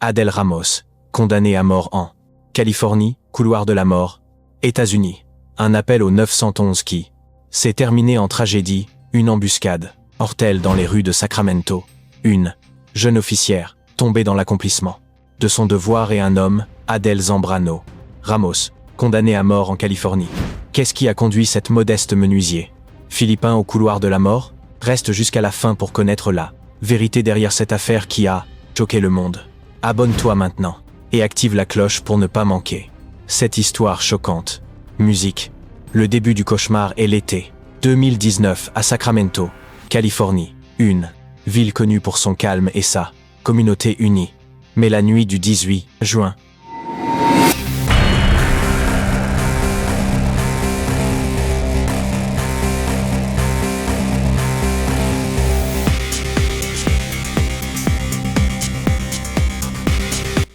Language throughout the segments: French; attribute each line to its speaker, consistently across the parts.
Speaker 1: Adel Ramos, condamné à mort en Californie, couloir de la mort, États-Unis. Un appel au 911 qui s'est terminé en tragédie, une embuscade, mortelle dans les rues de Sacramento. Une jeune officière, tombée dans l'accomplissement de son devoir et un homme, Adel Zambrano Ramos, condamné à mort en Californie. Qu'est-ce qui a conduit cette modeste menuisier philippin au couloir de la mort? Reste jusqu'à la fin pour connaître la vérité derrière cette affaire qui a choqué le monde. Abonne-toi maintenant et active la cloche pour ne pas manquer cette histoire choquante. Musique. Le début du cauchemar est l'été 2019 à Sacramento, Californie, une ville connue pour son calme et sa communauté unie. Mais la nuit du 18 juin,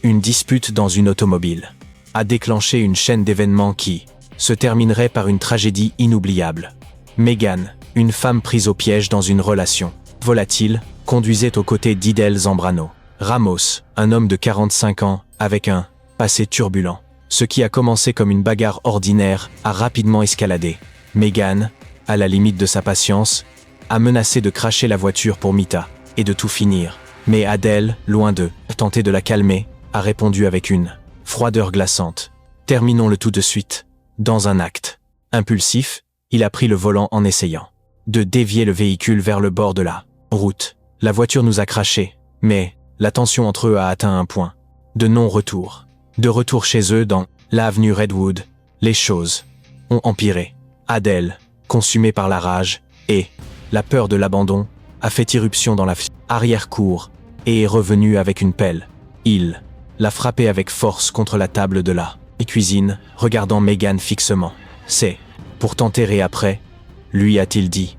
Speaker 1: une dispute dans une automobile a déclenché une chaîne d'événements qui se terminerait par une tragédie inoubliable. Megan, une femme prise au piège dans une relation volatile, conduisait aux côtés d'Adel Zambrano Ramos, un homme de 45 ans, avec un passé turbulent. Ce qui a commencé comme une bagarre ordinaire a rapidement escaladé. Megan, à la limite de sa patience, a menacé de cracher la voiture pour Mita et de tout finir. Mais Adel, loin de tenter de la calmer, a répondu avec une froideur glaçante. Terminons le tout de suite. Dans un acte impulsif, il a pris le volant en essayant de dévier le véhicule vers le bord de la route. La voiture nous a craché, mais la tension entre eux a atteint un point de non-retour. De retour chez eux dans l'avenue Redwood, les choses ont empiré. Adel, consumé par la rage et la peur de l'abandon, a fait irruption dans la arrière-cour et est revenu avec une pelle. Il l'a frappé avec force contre la table de la cuisine, regardant Megan fixement. C'est pour t'enterrer après, lui a-t-il dit.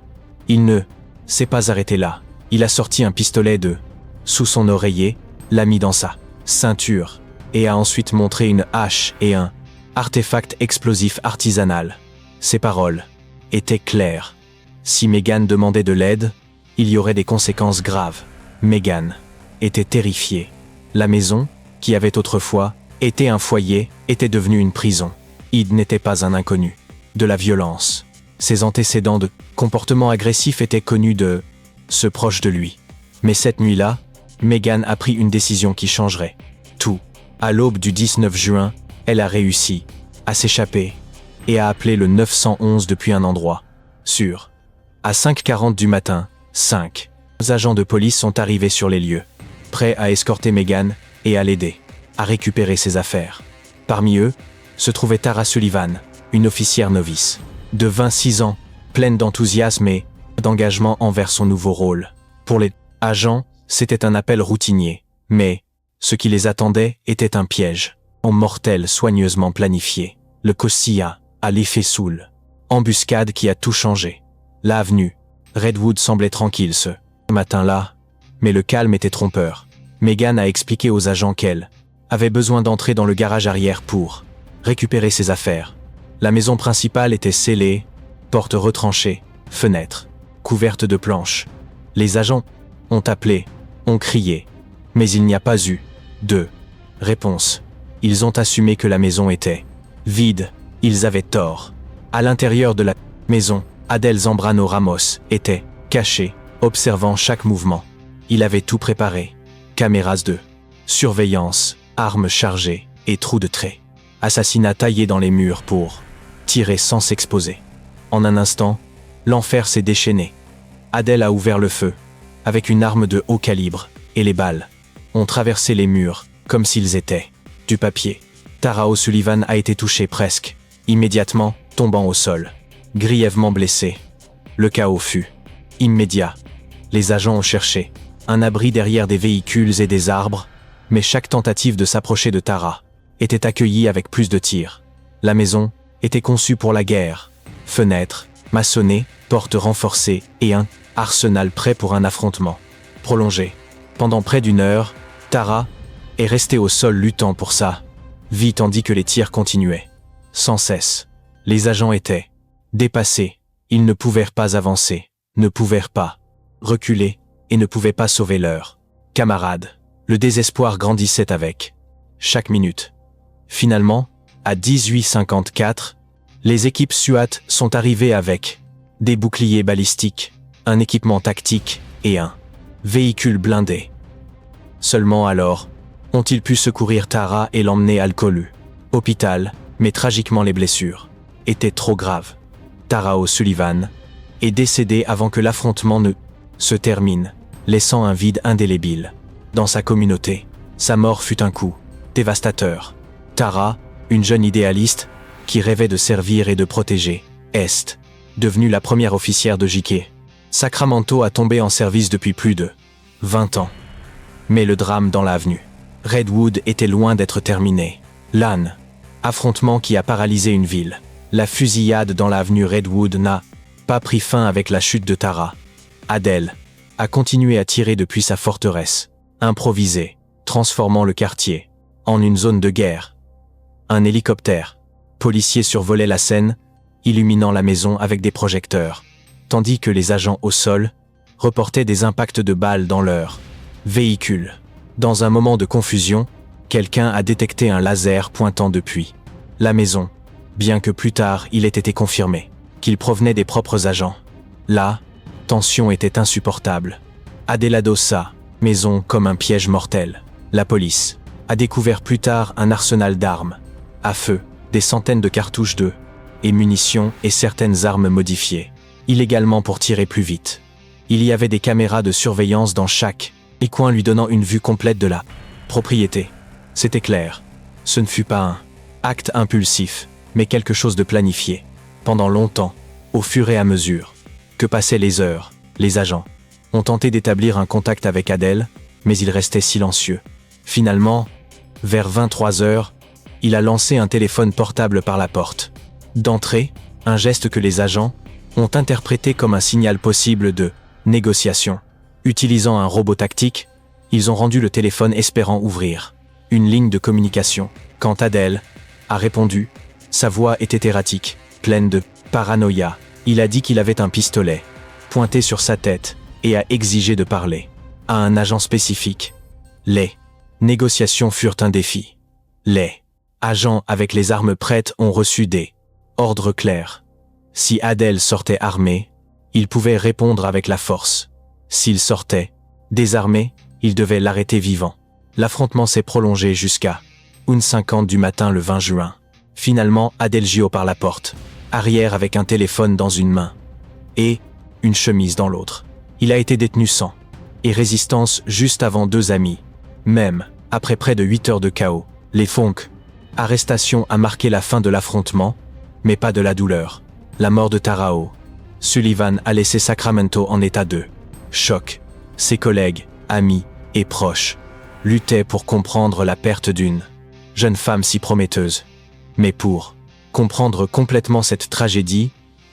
Speaker 1: Il ne s'est pas arrêté là. Il a sorti un pistolet de sous son oreiller, l'a mis dans sa ceinture et a ensuite montré une hache et un artefact explosif artisanal. Ses paroles étaient claires. Si Megan demandait de l'aide, il y aurait des conséquences graves. Megan était terrifiée. La maison, qui avait autrefois été un foyer, était devenue une prison. Id n'était pas un inconnu de la violence. Ses antécédents de comportement agressif étaient connus de ceux proches de lui. Mais cette nuit-là, Megan a pris une décision qui changerait tout. À l'aube du 19 juin, elle a réussi à s'échapper et a appelé le 911 depuis un endroit sûr. À 5h40 du matin, 5 agents de police sont arrivés sur les lieux, prêts à escorter Megan et à l'aider à récupérer ses affaires. Parmi eux, se trouvait Tara Sullivan, une officière novice, de 26 ans, pleine d'enthousiasme et d'engagement envers son nouveau rôle. Pour les agents, c'était un appel routinier, mais ce qui les attendait était un piège, en mortel soigneusement planifié. Le Cossia, à l'effet Soul. Embuscade qui a tout changé. L'avenue Redwood semblait tranquille ce matin-là, mais le calme était trompeur. Megan a expliqué aux agents qu'elle avait besoin d'entrer dans le garage arrière pour récupérer ses affaires. La maison principale était scellée, portes retranchées, fenêtres couvertes de planches. Les agents ont appelé, ont crié, mais il n'y a pas eu de réponse. Ils ont assumé que la maison était vide. Ils avaient tort. À l'intérieur de la maison, Adel Zambrano Ramos était caché, observant chaque mouvement. Il avait tout préparé. Caméras de surveillance, armes chargées et trous de trait. Assassinat taillé dans les murs pour tirer sans s'exposer. En un instant, l'enfer s'est déchaîné. Adel a ouvert le feu, avec une arme de haut calibre, et les balles ont traversé les murs comme s'ils étaient du papier. Tara O'Sullivan a été touchée presque immédiatement, tombant au sol, grièvement blessée. Le chaos fut immédiat. Les agents ont cherché un abri derrière des véhicules et des arbres, mais chaque tentative de s'approcher de Tara était accueillie avec plus de tirs. La maison était conçue pour la guerre. Fenêtres maçonnées, portes renforcées et un arsenal prêt pour un affrontement prolongé. Pendant près d'une heure, Tara est restée au sol luttant pour sa vie tandis que les tirs continuaient. Sans cesse. Les agents étaient dépassés. Ils ne pouvaient pas avancer, ne pouvaient pas reculer et ne pouvaient pas sauver leurs camarades. Le désespoir grandissait avec chaque minute. Finalement, à 18h54, les équipes SWAT sont arrivées avec des boucliers balistiques, un équipement tactique et un véhicule blindé. Seulement alors, ont-ils pu secourir Tara et l'emmener à l'Colu. Hôpital, mais tragiquement les blessures étaient trop graves. Tara O'Sullivan est décédé avant que l'affrontement ne se termine, laissant un vide indélébile. Dans sa communauté, sa mort fut un coup dévastateur. Tara, une jeune idéaliste, qui rêvait de servir et de protéger, est devenue la première officière de JK. Sacramento a tombé en service depuis plus de 20 ans. Mais le drame dans l'avenue Redwood était loin d'être terminé. L'an, affrontement qui a paralysé une ville. La fusillade dans l'avenue Redwood n'a pas pris fin avec la chute de Tara. Adele a continué à tirer depuis sa forteresse, improvisée, transformant le quartier en une zone de guerre. Un hélicoptère policier survolait la scène, illuminant la maison avec des projecteurs, tandis que les agents au sol reportaient des impacts de balles dans leur véhicule. Dans un moment de confusion, quelqu'un a détecté un laser pointant depuis la maison, bien que plus tard il ait été confirmé qu'il provenait des propres agents. La tension était insupportable. Adeladosa, maison comme un piège mortel. La police a découvert plus tard un arsenal d'armes à feu, des centaines de cartouches et munitions et certaines armes modifiées, illégalement pour tirer plus vite. Il y avait des caméras de surveillance dans chaque coin lui donnant une vue complète de la propriété. C'était clair. Ce ne fut pas un acte impulsif, mais quelque chose de planifié. Pendant longtemps, au fur et à mesure que passaient les heures, les agents ont tenté d'établir un contact avec Adele, mais il restait silencieux. Finalement, vers 23h, il a lancé un téléphone portable par la porte d'entrée, un geste que les agents ont interprété comme un signal possible de négociation. Utilisant un robot tactique, ils ont rendu le téléphone espérant ouvrir une ligne de communication. Quand Adele a répondu, sa voix était erratique, pleine de paranoïa. Il a dit qu'il avait un pistolet pointé sur sa tête et a exigé de parler à un agent spécifique. Les négociations furent un défi. Les agents avec les armes prêtes ont reçu des ordres clairs. Si Adele sortait armé, il pouvait répondre avec la force. S'il sortait désarmé, il devait l'arrêter vivant. L'affrontement s'est prolongé jusqu'à 1h50 du matin le 20 juin. Finalement, Adelgio par la porte arrière avec un téléphone dans une main et une chemise dans l'autre. Il a été détenu sans et résistance juste avant 2 amis. Même après près de 8 heures de chaos, les Funk arrestation a marqué la fin de l'affrontement, mais pas de la douleur. La mort de Tara O'Sullivan a laissé Sacramento en état de choc. Ses collègues, amis et proches luttaient pour comprendre la perte d'une jeune femme si prometteuse. Mais pour comprendre complètement cette tragédie,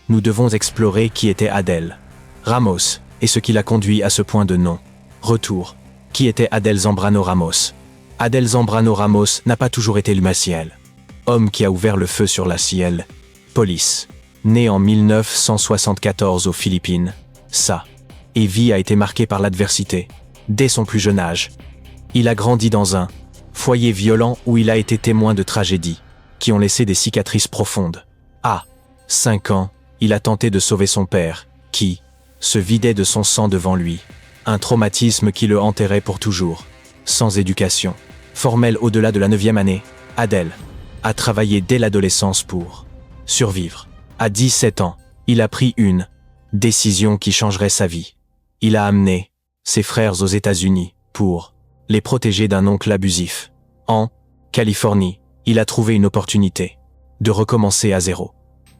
Speaker 1: nous devons explorer qui était Adele Ramos et ce qui l'a conduit à ce point de non-retour. Qui était Adele Zambrano Ramos? Adele Zambrano Ramos n'a pas toujours été le Maciel, homme qui a ouvert le feu sur la Ciel Police. Né en 1974 aux Philippines, sa vie a été marquée par l'adversité. Dès son plus jeune âge, il a grandi dans un foyer violent où il a été témoin de tragédies qui ont laissé des cicatrices profondes. À 5 ans, il a tenté de sauver son père, qui se vidait de son sang devant lui. Un traumatisme qui le enterrait pour toujours. Sans éducation formelle au-delà de la 9e année, Adele a travaillé dès l'adolescence pour survivre. À 17 ans, il a pris une décision qui changerait sa vie. Il a amené ses frères aux États-Unis pour les protéger d'un oncle abusif. En Californie, il a trouvé une opportunité de recommencer à zéro.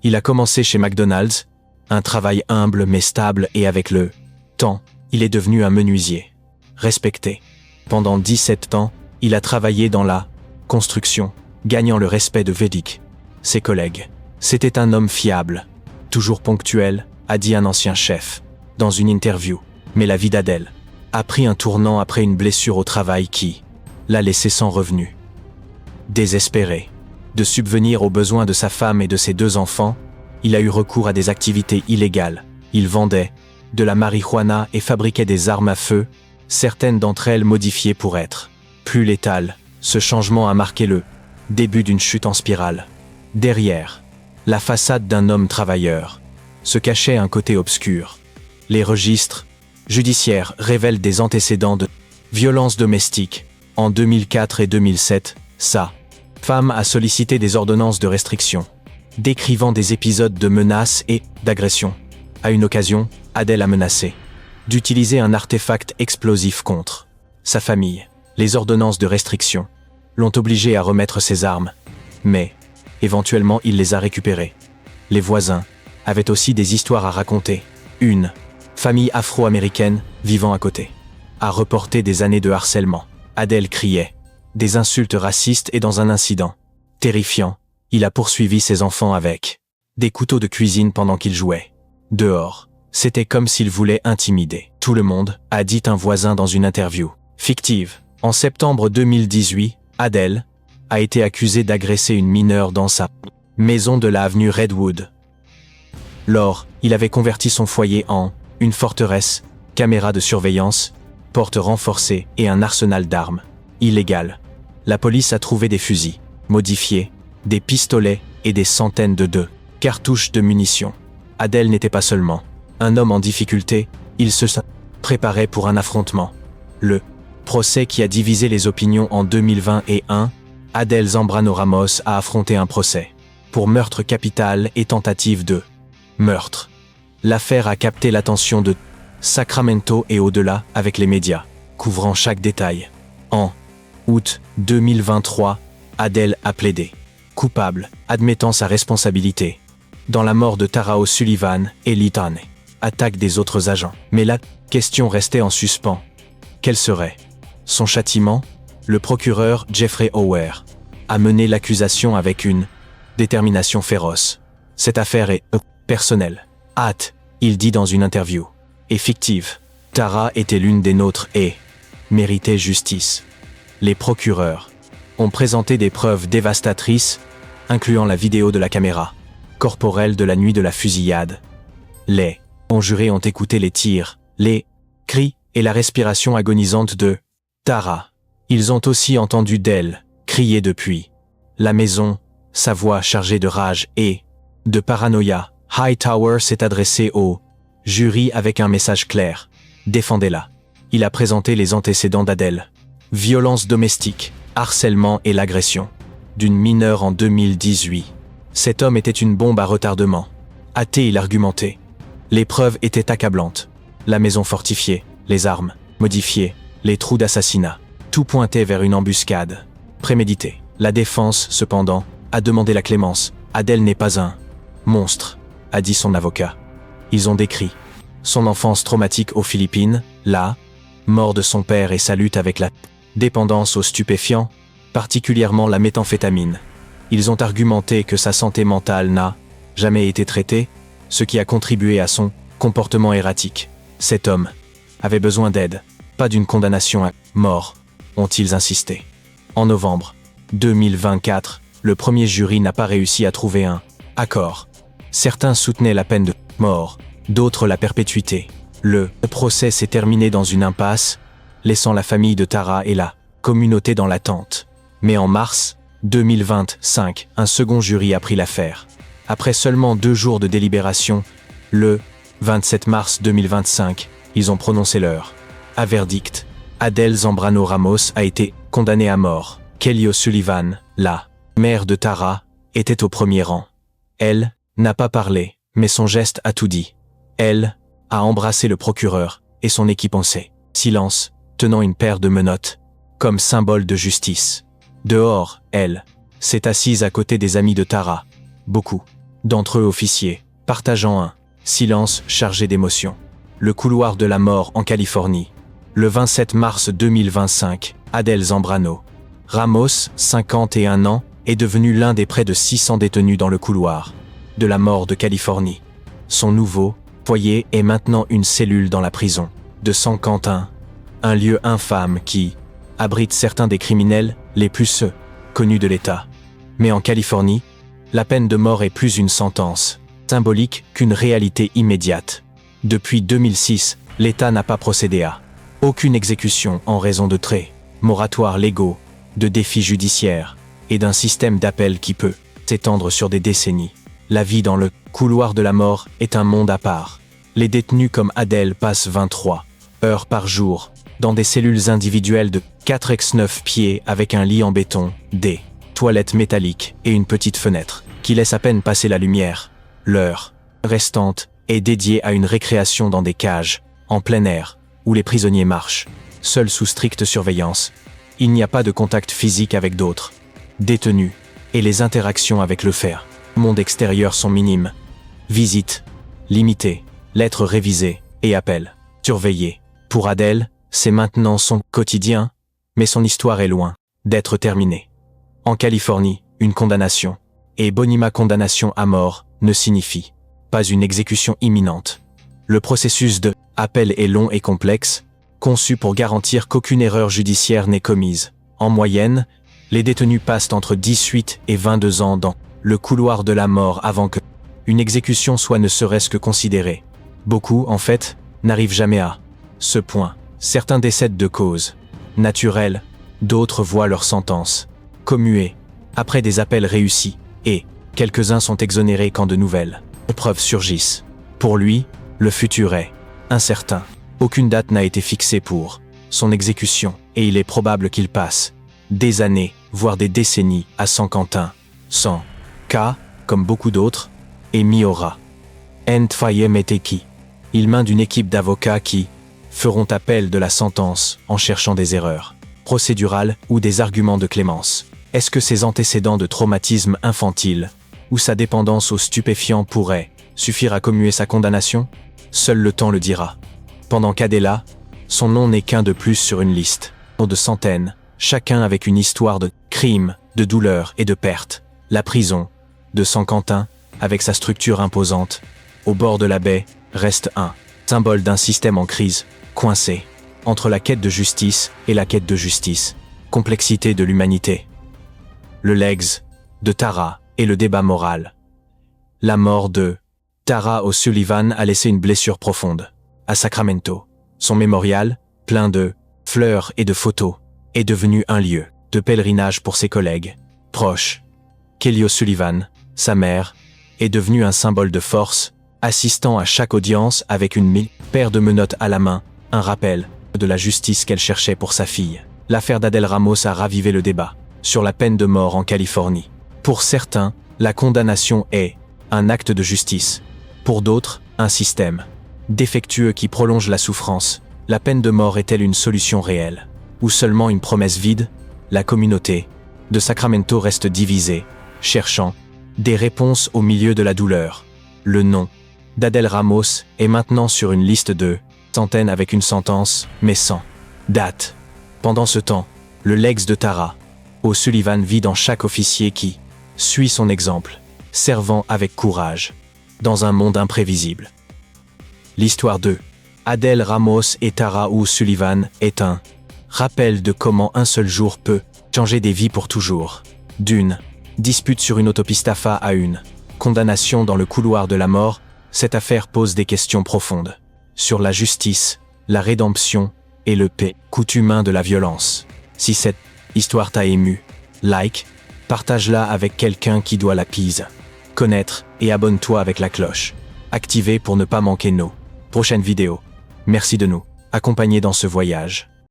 Speaker 1: Il a commencé chez McDonald's, un travail humble mais stable, et avec le temps, il est devenu un menuisier respecté. Pendant 17 ans, il a travaillé dans la construction, gagnant le respect de Vedic, ses collègues. C'était un homme fiable, toujours ponctuel, a dit un ancien chef dans une interview. Mais la vie d'Adele a pris un tournant après une blessure au travail qui l'a laissé sans revenu. Désespéré de subvenir aux besoins de sa femme et de ses 2 enfants, il a eu recours à des activités illégales. Il vendait de la marijuana et fabriquait des armes à feu, certaines d'entre elles modifiées pour être plus létales. Ce changement a marqué le début d'une chute en spirale. Derrière la façade d'un homme travailleur se cachait un côté obscur. Les registres judiciaires révèlent des antécédents de violences domestiques. En 2004 et 2007, sa femme a sollicité des ordonnances de restriction, décrivant des épisodes de menaces et d'agressions. À une occasion, Adele a menacé d'utiliser un artefact explosif contre sa famille. Les ordonnances de restriction l'ont obligé à remettre ses armes, mais éventuellement il les a récupérées. Les voisins avaient aussi des histoires à raconter. Une famille afro-américaine vivant à côté a reporté des années de harcèlement. Adele criait des insultes racistes et dans un incident terrifiant, il a poursuivi ses enfants avec des couteaux de cuisine pendant qu'ils jouaient dehors. C'était comme s'il voulait intimider tout le monde, a dit un voisin dans une interview fictive. En septembre 2018, Adele a été accusée d'agresser une mineure dans sa maison de l'avenue Redwood. Lors, il avait converti son foyer en une forteresse, caméras de surveillance, portes renforcées et un arsenal d'armes illégales. La police a trouvé des fusils modifiés, des pistolets et des centaines de cartouches de munitions. Adele n'était pas seulement un homme en difficulté, il se préparait pour un affrontement. Le procès qui a divisé les opinions en 2021, Adele Zambrano Ramos a affronté un procès pour meurtre capital et tentative de meurtre. L'affaire a capté l'attention de Sacramento et au-delà avec les médias, couvrant chaque détail. En août 2023, Adele a plaidé coupable, admettant sa responsabilité dans la mort de Tara O'Sullivan et Lee Taney, attaque des autres agents. Mais la question restait en suspens. Quel serait son châtiment? Le procureur Jeffrey Auer a mené l'accusation avec une détermination féroce. Cette affaire est personnelle. Il dit dans une interview, et fictive. Tara était l'une des nôtres et méritait justice. Les procureurs ont présenté des preuves dévastatrices, incluant la vidéo de la caméra corporelle de la nuit de la fusillade. Les conjurés ont écouté les tirs, les cris et la respiration agonisante de Tara. Ils ont aussi entendu d'elle crier depuis la maison, sa voix chargée de rage et de paranoïa. Hightower s'est adressé au jury avec un message clair. Défendez-la. Il a présenté les antécédents d'Adele. Violence domestique, harcèlement et l'agression d'une mineure en 2018. Cet homme était une bombe à retardement. A-t-il argumenté? Les preuves étaient accablantes. La maison fortifiée, les armes modifiées, les trous d'assassinat. Tout pointait vers une embuscade préméditée. La défense, cependant, a demandé la clémence. Adele n'est pas un monstre, a dit son avocat. Ils ont décrit son enfance traumatique aux Philippines, la mort de son père et sa lutte avec la dépendance aux stupéfiants, particulièrement la méthamphétamine. Ils ont argumenté que sa santé mentale n'a jamais été traitée, ce qui a contribué à son comportement erratique. Cet homme avait besoin d'aide, pas d'une condamnation à mort, ont-ils insisté. En novembre 2024, le premier jury n'a pas réussi à trouver un accord. Certains soutenaient la peine de mort, d'autres la perpétuité. Le procès s'est terminé dans une impasse, laissant la famille de Tara et la communauté dans l'attente. Mais en mars 2025, un second jury a pris l'affaire. Après seulement 2 jours de délibération, le 27 mars 2025, ils ont prononcé leur verdict. Adele Zambrano Ramos a été condamnée à mort. Kelly O'Sullivan, la mère de Tara, était au premier rang. Elle n'a pas parlé, mais son geste a tout dit. Elle a embrassé le procureur et son équipe en silence, tenant une paire de menottes, comme symbole de justice. Dehors, elle s'est assise à côté des amis de Tara, beaucoup d'entre eux officiers, partageant un silence chargé d'émotion. Le couloir de la mort en Californie. Le 27 mars 2025, Adele Zambrano Ramos, 51 ans, est devenu l'un des près de 600 détenus dans le couloir de la mort de Californie. Son nouveau foyer est maintenant une cellule dans la prison de San Quentin, un lieu infâme qui abrite certains des criminels les plus connus de l'État. Mais en Californie, la peine de mort est plus une sentence symbolique qu'une réalité immédiate. Depuis 2006, l'État n'a pas procédé à Aucune exécution en raison de traits, moratoires légaux, de défis judiciaires et d'un système d'appel qui peut s'étendre sur des décennies. La vie dans le couloir de la mort est un monde à part. Les détenus comme Adèle passent 23 heures par jour dans des cellules individuelles de 4x9 pieds avec un lit en béton, des toilettes métalliques et une petite fenêtre qui laisse à peine passer la lumière. L'heure restante est dédiée à une récréation dans des cages, en plein air, où les prisonniers marchent, seuls sous stricte surveillance. Il n'y a pas de contact physique avec d'autres détenus, et les interactions avec le monde extérieur sont minimes. Visites limitées, lettres révisées et appels surveillés. Pour Adèle, c'est maintenant son quotidien, mais son histoire est loin d'être terminée. En Californie, une condamnation, et bonima condamnation à mort, ne signifie pas une exécution imminente. Le processus de appel est long et complexe, conçu pour garantir qu'aucune erreur judiciaire n'est commise. En moyenne, les détenus passent entre 18 et 22 ans dans le couloir de la mort avant que une exécution soit ne serait-ce que considérée. Beaucoup, en fait, n'arrivent jamais à ce point. Certains décèdent de causes naturelles, d'autres voient leur sentence commuée après des appels réussis, et quelques-uns sont exonérés quand de nouvelles preuves surgissent. Pour lui, le futur est incertain. Aucune date n'a été fixée pour son exécution, et il est probable qu'il passe des années, voire des décennies, à San Quentin, sans cas, comme beaucoup d'autres, et Miora. Meteki. Il main d'une équipe d'avocats qui feront appel de la sentence en cherchant des erreurs procédurales ou des arguments de clémence. Est-ce que ses antécédents de traumatisme infantile ou sa dépendance aux stupéfiants pourraient suffire à commuer sa condamnation? Seul le temps le dira. Pendant qu'Adela, son nom n'est qu'un de plus sur une liste de centaines, chacun avec une histoire de crime, de douleur et de perte. La prison de San Quentin, avec sa structure imposante, au bord de la baie, reste un symbole d'un système en crise, coincé entre la quête de justice et la quête de justice. Complexité de l'humanité. Le legs de Tara et le débat moral. La mort de Tara O'Sullivan a laissé une blessure profonde. À Sacramento, son mémorial, plein de fleurs et de photos, est devenu un lieu de pèlerinage pour ses collègues proches. Kelly O'Sullivan, sa mère, est devenue un symbole de force, assistant à chaque audience avec une paire de menottes à la main, un rappel de la justice qu'elle cherchait pour sa fille. L'affaire d'Adèle Ramos a ravivé le débat sur la peine de mort en Californie. Pour certains, la condamnation est un acte de justice. Pour d'autres, un système défectueux qui prolonge la souffrance. La peine de mort est-elle une solution réelle? Ou seulement une promesse vide? La communauté de Sacramento reste divisée, cherchant des réponses au milieu de la douleur. Le nom d'Adèle Ramos est maintenant sur une liste de centaines avec une sentence, mais sans date. Pendant ce temps, le legs de Tara O'Sullivan vit dans chaque officier qui suit son exemple, servant avec courage, dans un monde imprévisible. L'histoire de Adèle Ramos et Tara O'Sullivan est un rappel de comment un seul jour peut changer des vies pour toujours. D'une dispute sur une autopiste à une condamnation dans le couloir de la mort, cette affaire pose des questions profondes sur la justice, la rédemption et le coût humain de la violence. Si cette histoire t'a ému, partage-la avec quelqu'un qui doit la connaître et abonne-toi avec la cloche activée pour ne pas manquer nos prochaines vidéos. Merci de nous accompagner dans ce voyage.